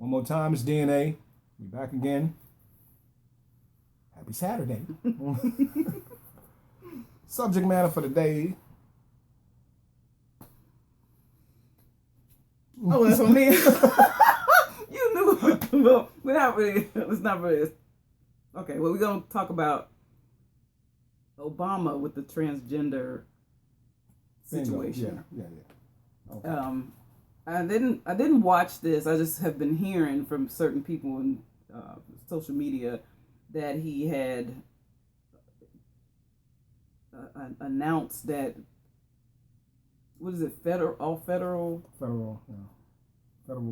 One more time, it's DNA. We back again. Happy Saturday. Subject matter for the day. Oh, that's on me. You knew. Well, we're not really. It's not really. Okay, well, we're going to talk about Obama with the transgender situation. Yeah. Okay. I didn't watch this. I just have been hearing from certain people in social media that he had announced that, what is it, federal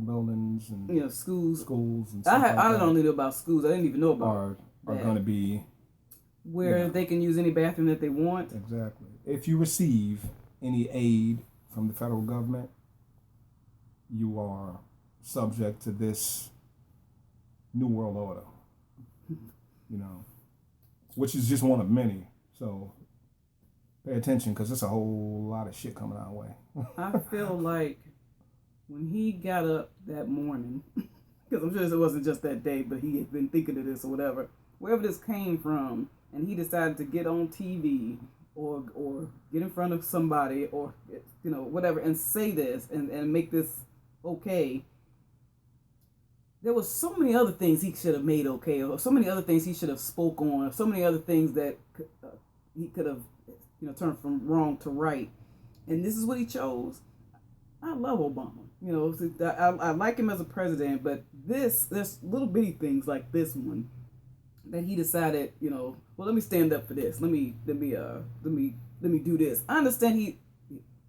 buildings and schools and stuff I don't know about schools. I didn't even know about are going to be where they can use any bathroom that they want. Exactly. If you receive any aid from the federal government, you are subject to this new world order, which is just one of many. So pay attention, because there's a whole lot of shit coming our way. I feel like when he got up that morning, because I'm sure it wasn't just that day, but he had been thinking of this or whatever, wherever this came from, and he decided to get on TV or get in front of somebody or whatever and say this and make this okay. There was so many other things he should have made okay, or so many other things he should have spoke on, or so many other things that he could have turned from wrong to right, and this is what he chose. I love Obama. I like him as a president, but there's little bitty things like this one that he decided, well, let me stand up for this. Let me do this. I understand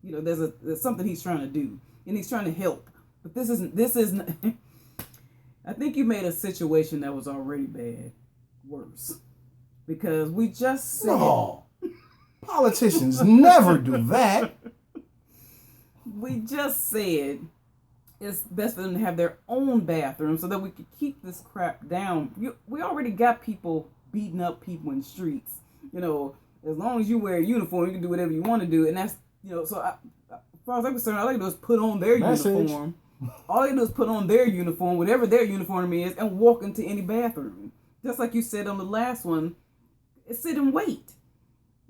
there's something he's trying to do, and he's trying to help, but this isn't. I think you made a situation that was already bad worse, because we just said. No, politicians never do that. We just said it's best for them to have their own bathroom so that we could keep this crap down. We already got people beating up people in the streets. As long as you wear a uniform, you can do whatever you want to do. And that's, so as far as I'm concerned, all they do is put on their uniform. All they do is put on their uniform, whatever their uniform is, and walk into any bathroom. Just like you said on the last one, sit and wait.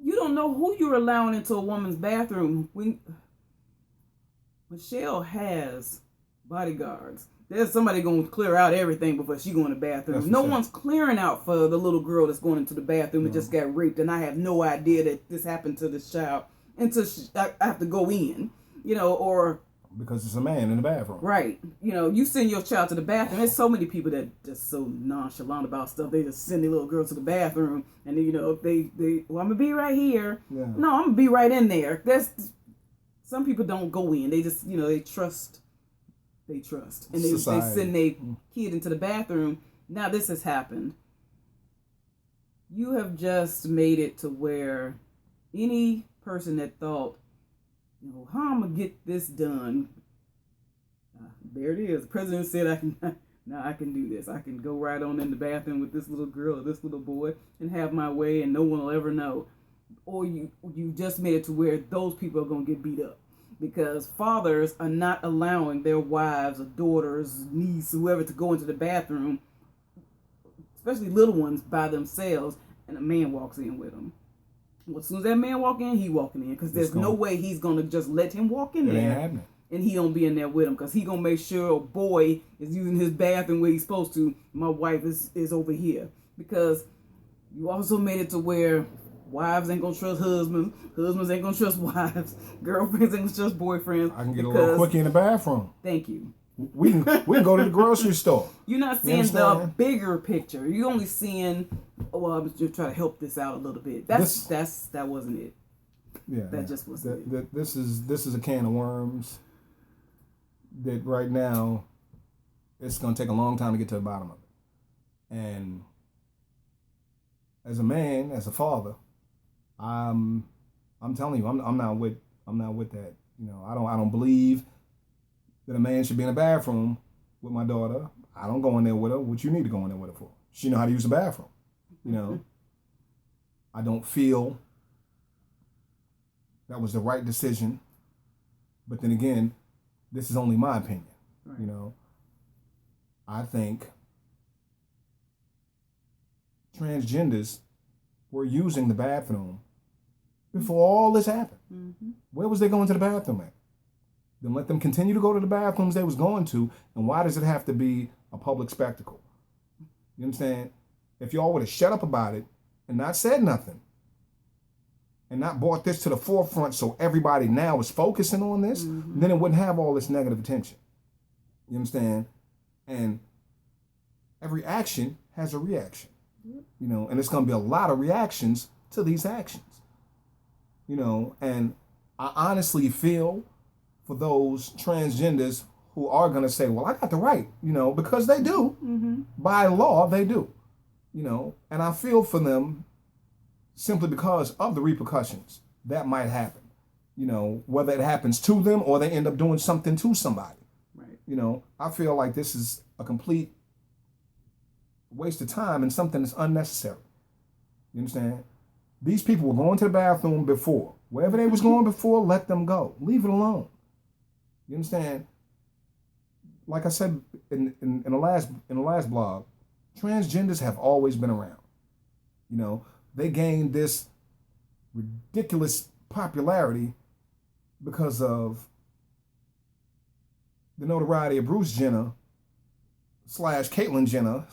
You don't know who you're allowing into a woman's bathroom. When Michelle has bodyguards, there's somebody going to clear out everything before she go in the bathroom. No one's clearing out for the little girl that's going into the bathroom and just got raped, and I have no idea that this happened to this child until I have to go in, or because it's a man in the bathroom. Right. You send your child to the bathroom. There's so many people that just so nonchalant about stuff. They just send their little girl to the bathroom, and then, well, I'm gonna be right here. Yeah. No, I'm gonna be right in there. Some people don't go in. They just, they trust. And they send their kid into the bathroom. Now this has happened. You have just made it to where any person that thought, how I'm going to get this done, there it is. The president said, I can do this. I can go right on in the bathroom with this little girl or this little boy and have my way, and no one will ever know. Or you just made it to where those people are going to get beat up, because fathers are not allowing their wives or daughters, niece, whoever, to go into the bathroom, especially little ones, by themselves, and a man walks in with them. Well, as soon as that man walk in, he walking in, because there's no way he's going to just let him walk in there and he don't be in there with him, because he going to make sure a boy is using his bathroom where he's supposed to. My wife is over here, because you also made it to where wives ain't gonna trust husbands. Husbands ain't gonna trust wives. Girlfriends ain't gonna trust boyfriends. I can get a little quickie in the bathroom. Thank you. We can go to the grocery store. You're not seeing the bigger picture. You're only seeing, well, I'm just trying to help this out a little bit. That wasn't it. Yeah. That just wasn't it. This is a can of worms that right now it's gonna take a long time to get to the bottom of it. And as a man, as a father, I'm telling you, I'm not with that. I don't believe that a man should be in a bathroom with my daughter. I don't go in there with her. What you need to go in there with her for? She know how to use the bathroom. I don't feel that was the right decision. But then again, this is only my opinion. Right. I think transgenders were using the bathroom before all this happened. Mm-hmm. Where was they going to the bathroom at? Then let them continue to go to the bathrooms they was going to, and why does it have to be a public spectacle? You understand? If y'all would have shut up about it and not said nothing, and not brought this to the forefront so everybody now is focusing on this, then it wouldn't have all this negative attention. You understand? And every action has a reaction. You know, and it's going to be a lot of reactions to these actions. You know, and I honestly feel for those transgenders who are going to say, well, I got the right, you know, because they do. Mm-hmm. By law, they do. You know, and I feel for them simply because of the repercussions that might happen. You know, whether it happens to them or they end up doing something to somebody. Right. You know, I feel like this is a complete waste of time and something that's unnecessary. You understand? These people were going to the bathroom before. Wherever they was going before, let them go. Leave it alone. You understand? Like I said in the last blog, transgenders have always been around. You know, they gained this ridiculous popularity because of the notoriety of Bruce Jenner / Caitlyn Jenner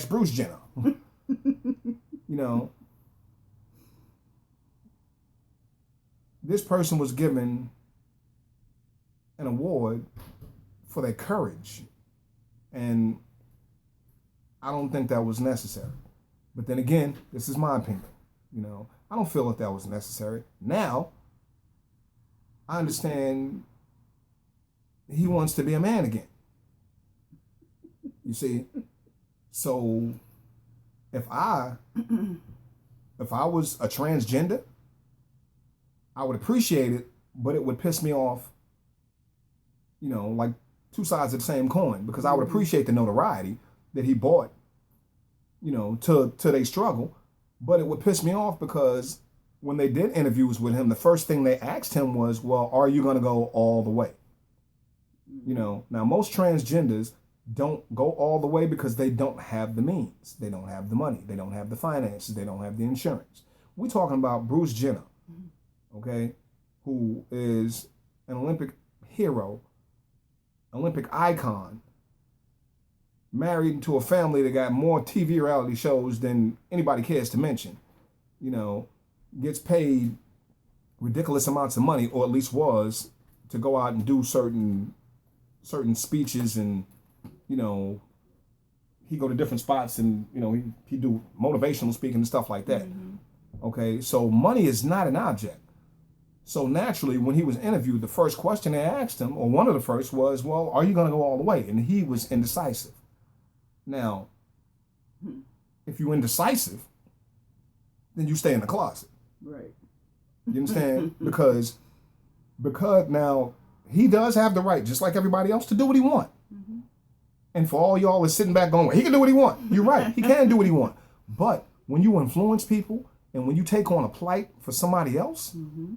/ Bruce Jenner. You know, this person was given an award for their courage, and I don't think that was necessary. But then again, this is my opinion. You know, I don't feel that was necessary. Now, I understand he wants to be a man again. You see? So, if I was a transgender, I would appreciate it, but it would piss me off, you know, like two sides of the same coin, because I would appreciate the notoriety that he bought, you know, to their struggle, but it would piss me off because when they did interviews with him, the first thing they asked him was, well, are you going to go all the way? You know, now most transgenders don't go all the way because they don't have the means. They don't have the money. They don't have the finances. They don't have the insurance. We're talking about Bruce Jenner, okay, who is an Olympic hero, Olympic icon, married to a family that got more TV reality shows than anybody cares to mention, you know, gets paid ridiculous amounts of money, or at least was, to go out and do certain speeches, and, you know, he go to different spots and, you know, he do motivational speaking and stuff like that. Mm-hmm. Okay, so money is not an object. So naturally, when he was interviewed, the first question they asked him, or one of the first, was, well, are you going to go all the way? And he was indecisive. Now, if you're indecisive, then you stay in the closet. Right. You understand? because now he does have the right, just like everybody else, to do what he wants. Mm-hmm. And for all y'all is sitting back going, well, he can do what he wants. You're right. He can do what he wants. But when you influence people and when you take on a plight for somebody else, mm-hmm.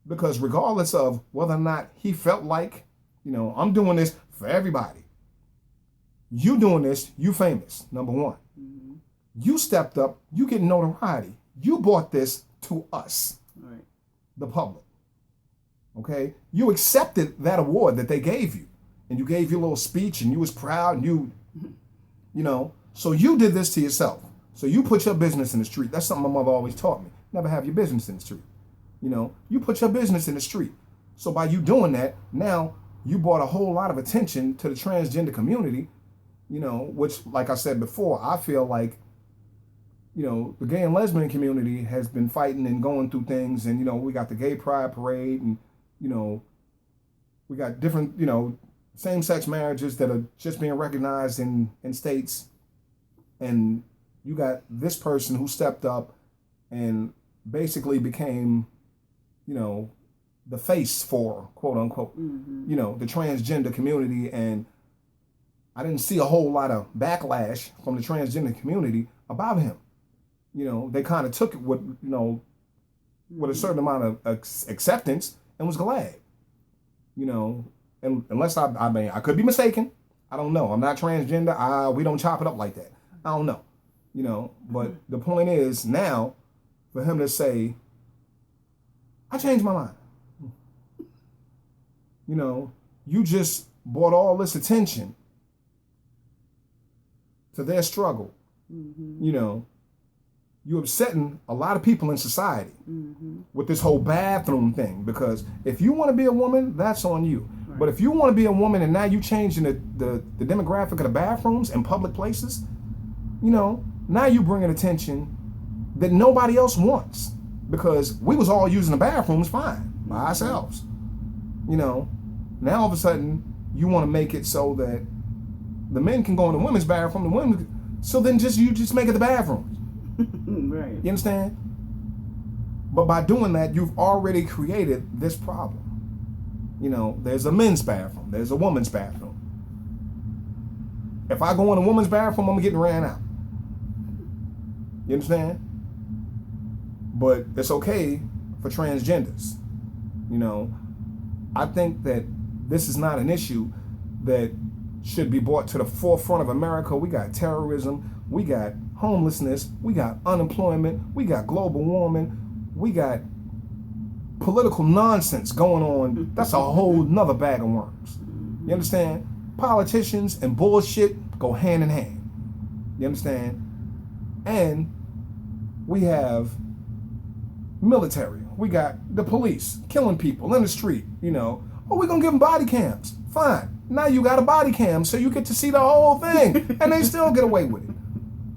because regardless of whether or not he felt like, you know, I'm doing this for everybody. You doing this, you famous, number one. Mm-hmm. You stepped up, you get notoriety. You brought this to us, right, the public. Okay? You accepted that award that they gave you. And you gave your little speech and you was proud and you know, so you did this to yourself. So you put your business in the street. That's something my mother always taught me. Never have your business in the street. You know, you put your business in the street. So by you doing that, now you brought a whole lot of attention to the transgender community, you know, which, like I said before, I feel like, you know, the gay and lesbian community has been fighting and going through things. And, you know, we got the gay pride parade and, you know, we got different, you know, same-sex marriages that are just being recognized in states. And you got this person who stepped up and basically became, you know, the face for, quote unquote, mm-hmm. you know, the transgender community. And I didn't see a whole lot of backlash from the transgender community about him. You know, they kind of took it with, you know, with a certain amount of acceptance and was glad, you know. And unless I mean, I could be mistaken. I don't know. I'm not transgender. We don't chop it up like that. I don't know. You know, but the point is now for him to say, I changed my mind. You know, you just brought all this attention to their struggle. Mm-hmm. You know, you're upsetting a lot of people in society with this whole bathroom thing, because if you want to be a woman, that's on you. Right. But if you want to be a woman and now you changing the demographic of the bathrooms in public places, you know, now you bringing attention that nobody else wants, because we was all using the bathrooms fine by ourselves. You know, now all of a sudden you want to make it so that the men can go in the women's bathroom, the women, so then you just make it the bathrooms. Right. You understand? But by doing that, you've already created this problem. You know, there's a men's bathroom, there's a woman's bathroom. If I go in a woman's bathroom, I'm getting ran out. You understand? But it's okay for transgenders. You know, I think that this is not an issue that should be brought to the forefront of America. We got terrorism, we got homelessness, we got unemployment, we got global warming, we got political nonsense going on. That's a whole nother bag of worms. You understand? Politicians and bullshit go hand in hand. You understand? And we have military. We got the police killing people in the street, you know. Oh, we're gonna give them body cams. Fine. Now you got a body cam, so you get to see the whole thing, and they still get away with it.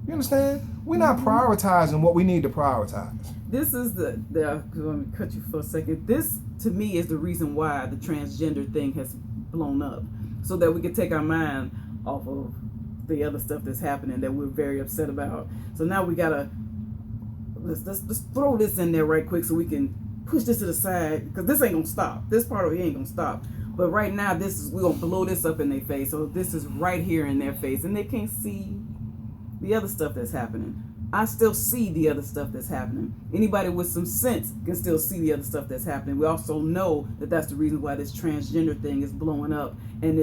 You understand? We're not prioritizing what we need to prioritize. This is let me cut you for a second. This, to me, is the reason why the transgender thing has blown up, so that we can take our mind off of the other stuff that's happening that we're very upset about. So now we gotta let's throw this in there right quick so we can push this to the side, because this ain't gonna stop. This part of it ain't gonna stop. But right now, we're gonna blow this up in their face. So this is right here in their face, and they can't see the other stuff that's happening. I still see the other stuff that's happening. Anybody with some sense can still see the other stuff that's happening. We also know that that's the reason why this transgender thing is blowing up, and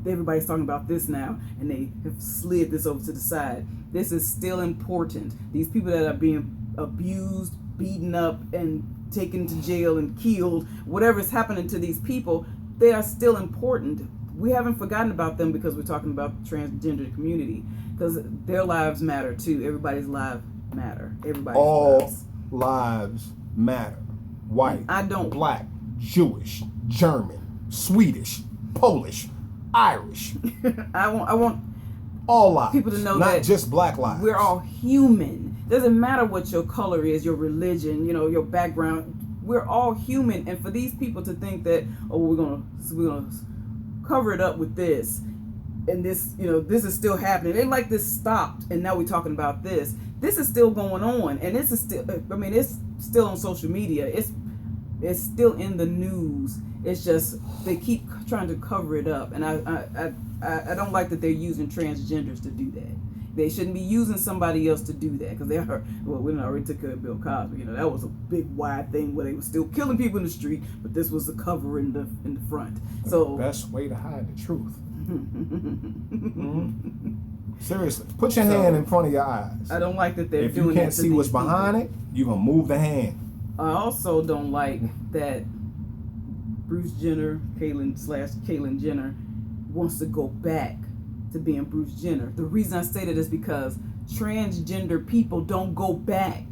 everybody's talking about this now, and they have slid this over to the side. This is still important. These people that are being abused, beaten up, and taken to jail and killed, whatever is happening to these people, they are still important. We haven't forgotten about them because we're talking about the transgender community, because their lives matter too. Everybody's lives matter. All lives matter. White, black, Jewish, German, Swedish, Polish, Irish. I want all lives. People to know not that just black lives. We're all human. Doesn't matter what your color is, your religion, your background. We're all human, and for these people to think that, oh, we're gonna cover it up with this, and this, this is still happening. They like this stopped, and now we're talking about this. This is still going on, and this is still. I mean, it's still on social media. It's still in the news. It's just they keep trying to cover it up, and I don't like that they're using transgenders to do that. They shouldn't be using somebody else to do that, because they are. Well, we already took care of Bill Cosby. That was a big wide thing where they were still killing people in the street, but this was the cover in the front. So the best way to hide the truth. Seriously, put your hand in front of your eyes. I don't like that they're if doing that. If you can't see what's behind it, you're gonna move the hand. I also don't like that Bruce Jenner, Caitlyn Jenner, wants to go back to being Bruce Jenner. The reason I say that is because transgender people don't go back.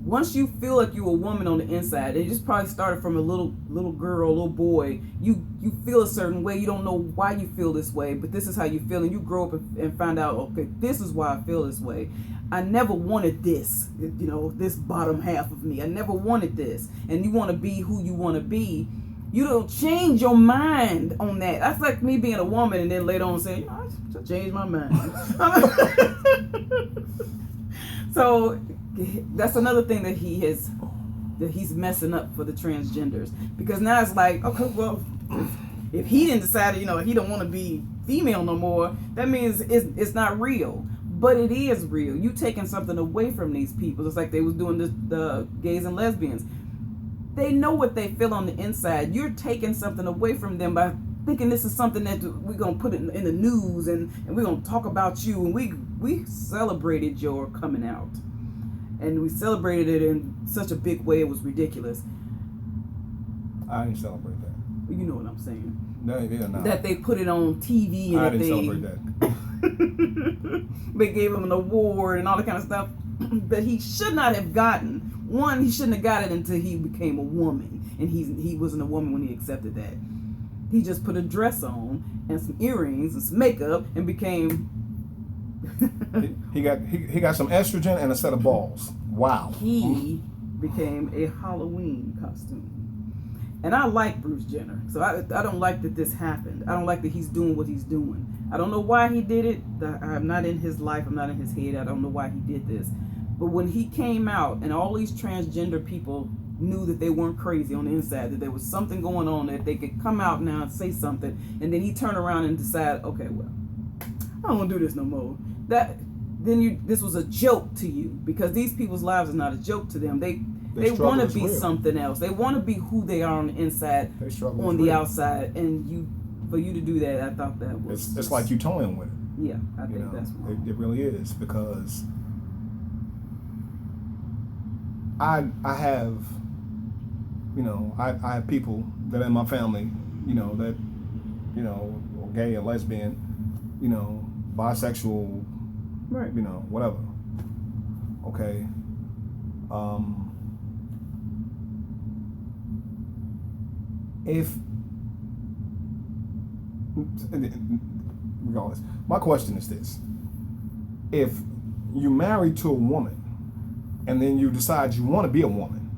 Once you feel like you're a woman on the inside, and you just probably started from a little girl, little boy, you feel a certain way. You don't know why you feel this way, but this is how you feel, and you grow up and find out, okay, this is why I feel this way. I never wanted this, this bottom half of me. I never wanted this. And you want to be who you want to be. You don't change your mind on that. That's like me being a woman and then later on saying, I just changed my mind. So that's another thing that he's messing up for the transgenders, because now it's like, okay, well, if he didn't decide, he don't want to be female no more, that means it's not real. But it is real. You taking something away from these people. It's like they was doing the gays and lesbians. They know what they feel on the inside. You're taking something away from them by thinking this is something that we're going to put it in the news and we're going to talk about you. And we celebrated your coming out. And we celebrated it in such a big way, it was ridiculous. I didn't celebrate that. You know what I'm saying. No. That they put it on TV and I didn't celebrate that. They gave him an award and all that kind of stuff that he should not have gotten. One, he shouldn't have got it until he became a woman, and he wasn't a woman when he accepted that. He just put a dress on and some earrings and some makeup and became. he got some estrogen and a set of balls. Wow. He became a Halloween costume. And I like Bruce Jenner, so I don't like that this happened. I don't like that he's doing what he's doing. I don't know why he did it. I'm not in his life. I'm not in his head. I don't know why he did this. But when he came out and all these transgender people knew that they weren't crazy on the inside, that there was something going on, that they could come out now and say something, and then he turned around and decided, okay, well, I don't want to do this no more. This was a joke to you, because these people's lives are not a joke to them. They want to be something else. They want to be who they are on the inside, on the outside, and for you to do that, I thought that was. It's like you toying with it. Yeah, I think that's wrong. It really is, because I have, I have people that in my family, that, are gay or lesbian, bisexual, right? Whatever. Okay. Regardless, my question is this: if you married to a woman and then you decide you want to be a woman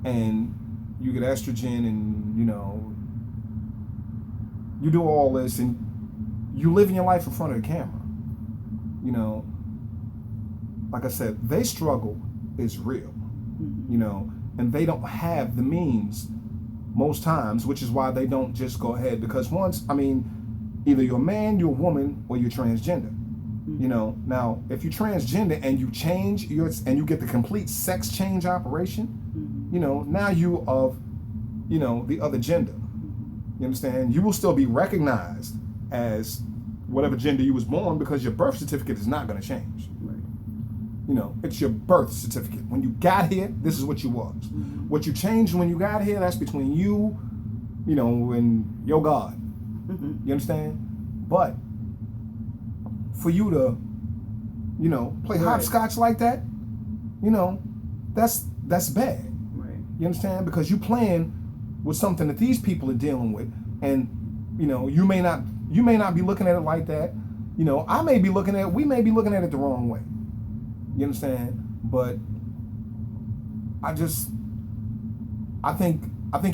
and you get estrogen and you do all this and you live in your life in front of the camera, like I said, their struggle is real, and they don't have the means most times, which is why they don't just go ahead, because either you're a man, you're a woman, or you're transgender. Now if you're transgender and you change and you get the complete sex change operation, now you of the other gender. You understand? You will still be recognized as whatever gender you was born, because your birth certificate is not going to change. Right. It's your birth certificate. When you got here, this is what you was. What you changed when you got here, that's between you, and your God. You understand? But for you to, play hopscotch like that, that's bad. Right. You understand? Because you playing with something that these people are dealing with, and you may not be looking at it like that. We may be looking at it the wrong way. You understand? But I think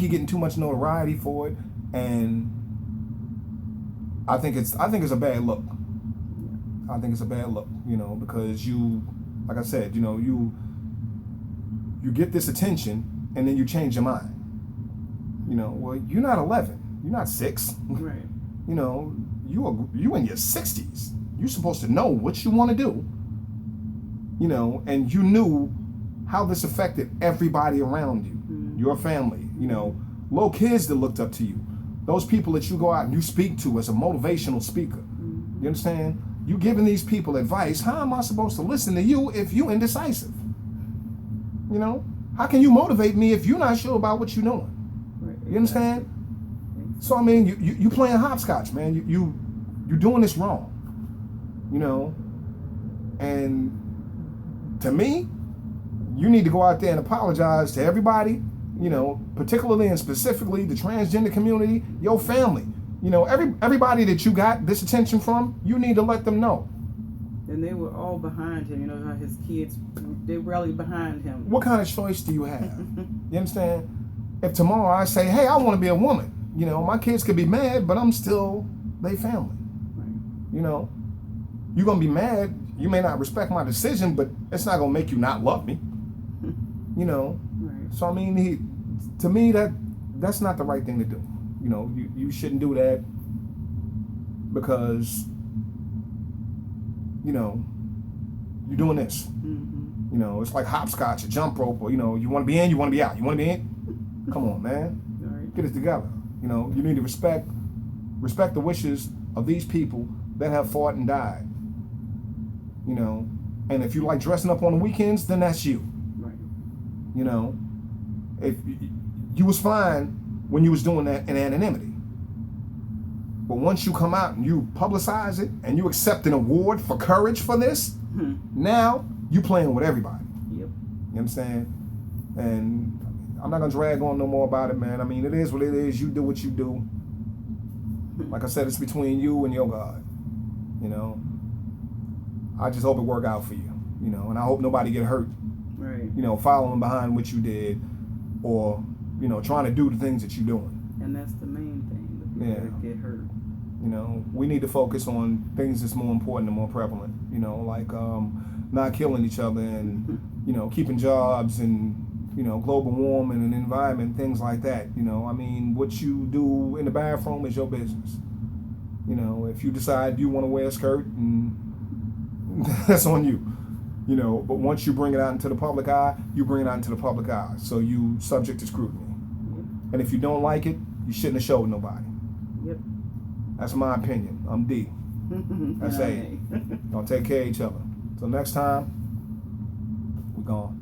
you're getting too much notoriety for it, and I think it's a bad look. I think it's a bad look, because you, like I said, you get this attention and then you change your mind. Well, you're not 11, you're not 6. Right. You in your 60s. You're supposed to know what you want to do. And you knew how this affected everybody around you, your family, little kids that looked up to you, those people that you go out and you speak to as a motivational speaker. You understand? You giving these people advice. How am I supposed to listen to you if you indecisive? How can you motivate me if you're not sure about what you're doing? Right. You understand? So you playing hopscotch, man. You doing this wrong. And to me, you need to go out there and apologize to everybody, particularly and specifically the transgender community, your family. Everybody that you got this attention from, you need to let them know. And they were all behind him. How his kids, they rallied behind him. What kind of choice do you have? You understand? If tomorrow I say, hey, I want to be a woman, my kids could be mad, but I'm still their family. Right. You're going to be mad. You may not respect my decision, but it's not going to make you not love me. Right. So, to me, that's not the right thing to do. You shouldn't do that, because, you're doing this. Mm-hmm. It's like hopscotch, a jump rope, or, you want to be in, you want to be out. You want to be in? Come on, man. Right. Get it together. You need to respect respect the wishes of these people that have fought and died. You know, and if you like dressing up on the weekends, then that's you. Right. You know, if you was fine when you was doing that in anonymity, but once you come out and you publicize it and you accept an award for courage for this, now you playing with everybody. Yep. You know what I'm saying? And I'm not gonna drag on no more about it, man. I mean, it is what it is. You do what you do. Like I said, it's between you and your God. You know, I just hope it work out for you. You know, and I hope nobody get hurt. Right. You know, following behind what you did, or you know, trying to do the things that you're doing. And that's the main thing. The people that get hurt. You know, we need to focus on things that's more important and more prevalent. You know, like not killing each other and you know, keeping jobs and you know, global warming and environment, things like that. You know, I mean, what you do in the bathroom is your business. You know, if you decide you want to wear a skirt, and that's on you. You know, but once you bring it out into the public eye, you bring it out into the public eye. So you subject to scrutiny. And if you don't like it, you shouldn't have showed nobody. Yep. That's my opinion. I'm D. That's A. Don't take care of each other. Till next time, we're gone.